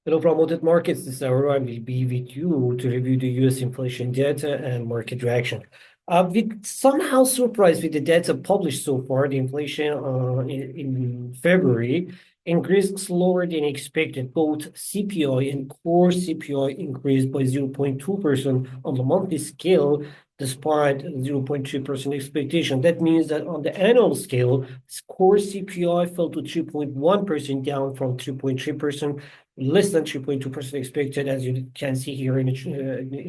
Hello, Promoted Markets. This is Aurora. I will be with you to review the US inflation data and market reaction. We somehow surprised with the data published so far. The inflation in February increased slower than expected. Both CPI and core CPI increased by 0.2% on the monthly scale, despite 0.3% expectation. That means that on the annual scale, core CPI fell to 3.1%, down from 3.3%, less than 3.2% expected, as you can see here in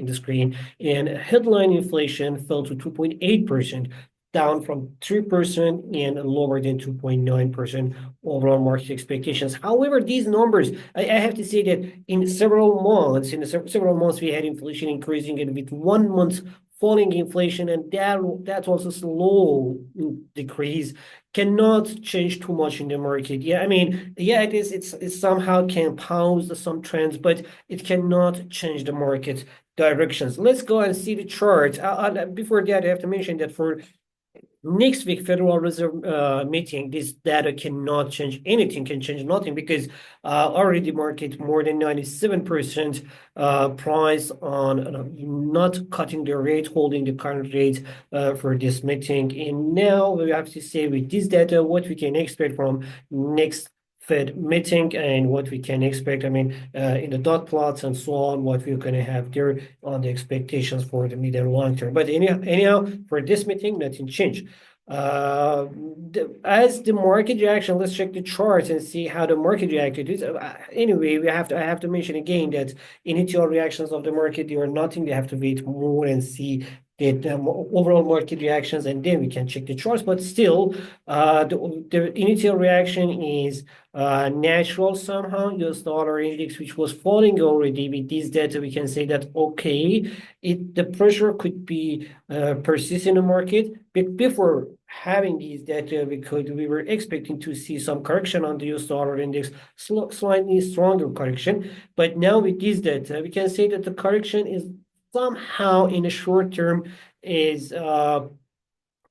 the screen. And headline inflation fell to 2.8%, down from 3% and lower than 2.9% overall market expectations. However, these numbers, I have to say that in several months, we had inflation increasing, and with 1 month falling inflation, and that's also slow decrease, cannot change too much in the market. Yeah, I mean, yeah, it somehow can pause some trends, but it cannot change the market directions. Let's go and see the chart. Before that, I have to mention that for next week Federal Reserve meeting, this data cannot change anything, can change nothing, because already market more than 97% price on not cutting the rate, holding the current rate for this meeting. And now we have to say with this data what we can expect from next Fed meeting and what we can expect. I mean, in the dot plots and so on, what we're going to have there on the expectations for the mid and long term. But anyhow, for this meeting, nothing changed. As the market reaction, let's check the charts and see how the market reacted. Anyway, I have to mention again that initial reactions of the market, they are nothing. They have to wait more and see the overall market reactions, and then we can check the charts. But still, the initial reaction is natural somehow. US dollar index, which was falling already, with this data, we can say that okay, the pressure could be persist in the market. But before having these data, we were expecting to see some correction on the US dollar index, slightly stronger correction. But now with this data, we can say that the correction is somehow in the short term is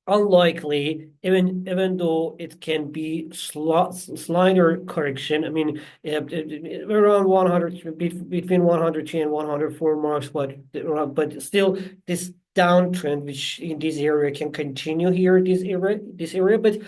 unlikely, even though it can be slighter correction. I mean, around 100, between 103 and 104 marks, but still this downtrend, which in this area can continue here, this area, but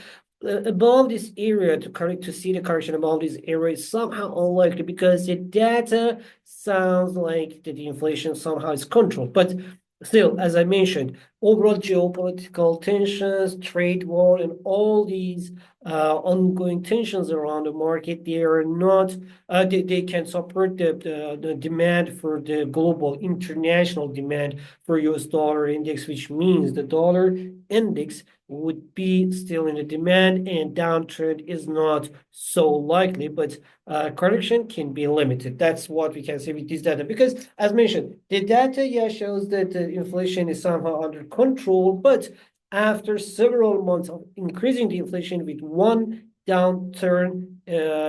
above this area, to see the correction above this area is somehow unlikely, because the data sounds like that the inflation somehow is controlled. But still, as I mentioned, overall geopolitical tensions, trade war, and all these ongoing tensions around the market, they are not, they can support the demand for the global international demand for US dollar index, which means the dollar index would be still in the demand, and downtrend is not so likely, but correction can be limited. That's what we can say with this data, because as mentioned, the data, yeah, shows that the inflation is somehow under control, but after several months of increasing the inflation with one downturn,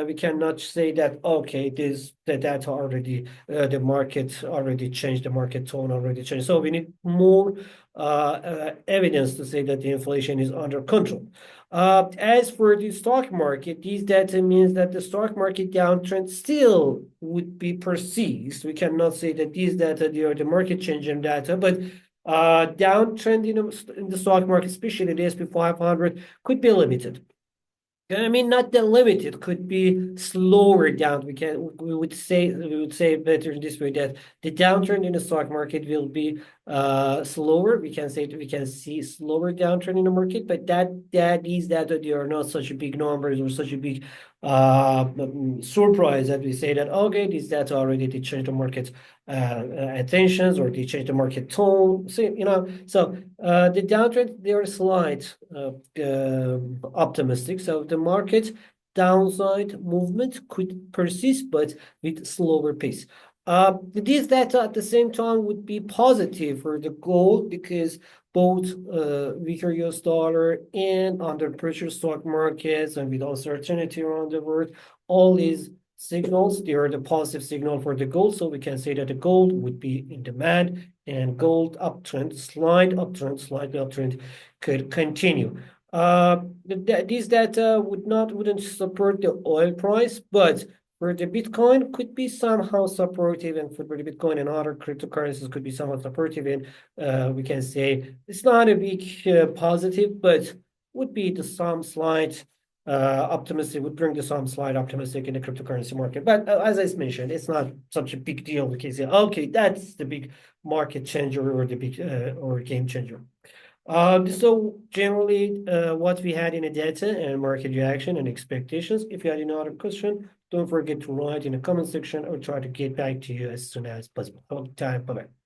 we cannot say that okay, the data already, the market already changed, the market tone already changed. So we need more evidence to say that the inflation is under control. As for the stock market, these data means that the stock market downtrend still would be persist. We cannot say that these data, they are the market changing data, but downtrend in the stock market, especially the S&P 500, could be limited. I mean, not that limited, could be slower down. We would say better this way, that the downturn in the stock market will be slower. We can see slower downturn in the market, but that is that there are not such big numbers or such a big surprise that we say that okay, these data already they change the market attentions, or they change the market tone. So the downtrend, they are slight optimistic. So the market downside movement could persist, but with slower pace. This data at the same time would be positive for the gold, because both weaker US dollar and under pressure stock markets, and with uncertainty around the world, all these signals, they are the positive signal for the gold. So we can say that the gold would be in demand, and gold uptrend, slightly uptrend could continue. This data wouldn't support the oil price, but For the Bitcoin could be somehow supportive, and for the Bitcoin and other cryptocurrencies could be somewhat supportive. And we can say it's not a big positive, but would be the some slight optimistic, would bring the some slight optimistic in the cryptocurrency market. But as I mentioned, it's not such a big deal. We can say, okay, that's the big market changer or the big or game changer. So generally, what we had in the data and market reaction and expectations. If you had any other question, don't forget to write in the comment section or try to get back to you as soon as possible. Have a good time. Bye-bye.